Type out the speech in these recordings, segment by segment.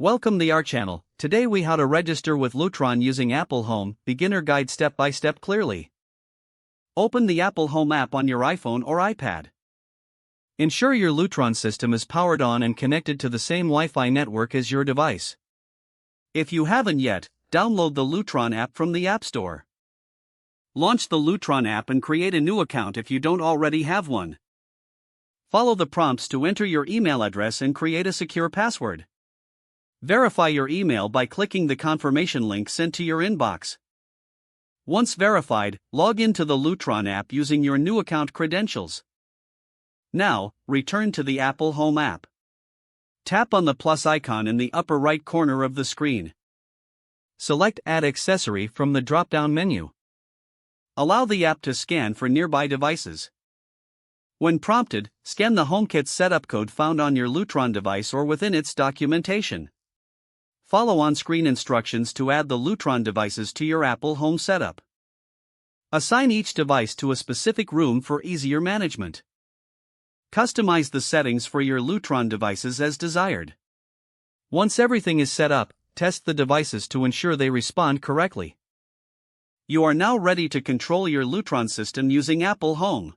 Welcome to our channel. Today we how to register with Lutron using Apple Home, beginner guide step by step clearly. Open the Apple Home app on your iPhone or iPad. Ensure your Lutron system is powered on and connected to the same Wi-Fi network as your device. If you haven't yet, download the Lutron app from the App Store. Launch the Lutron app and create a new account if you don't already have one. Follow the prompts to enter your email address and create a secure password. Verify your email by clicking the confirmation link sent to your inbox. Once verified, log into the Lutron app using your new account credentials. Now, return to the Apple Home app. Tap on the plus icon in the upper right corner of the screen. Select Add Accessory from the drop-down menu. Allow the app to scan for nearby devices. When prompted, scan the HomeKit setup code found on your Lutron device or within its documentation. Follow on-screen instructions to add the Lutron devices to your Apple Home setup. Assign each device to a specific room for easier management. Customize the settings for your Lutron devices as desired. Once everything is set up, test the devices to ensure they respond correctly. You are now ready to control your Lutron system using Apple Home.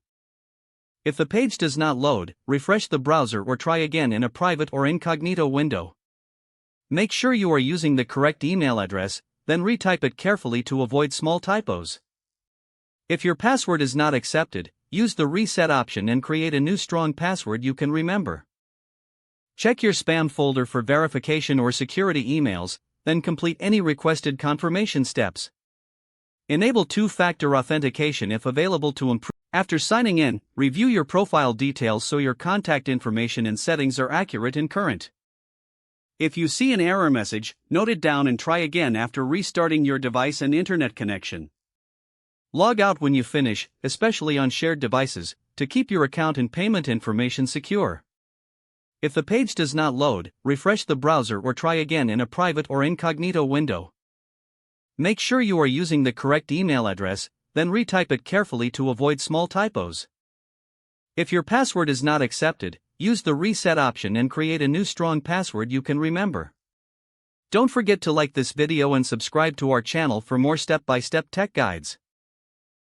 If the page does not load, refresh the browser or try again in a private or incognito window. Make sure you are using the correct email address, then retype it carefully to avoid small typos. If your password is not accepted, use the reset option and create a new strong password you can remember. Check your spam folder for verification or security emails, then complete any requested confirmation steps. Enable two-factor authentication if available to improve. After signing in, review your profile details so your contact information and settings are accurate and current. If you see an error message, note it down and try again after restarting your device and internet connection. Log out when you finish, especially on shared devices, to keep your account and payment information secure. If the page does not load, refresh the browser or try again in a private or incognito window. Make sure you are using the correct email address, then retype it carefully to avoid small typos. If your password is not accepted, use the reset option and create a new strong password you can remember. Don't forget to like this video and subscribe to our channel for more step-by-step tech guides.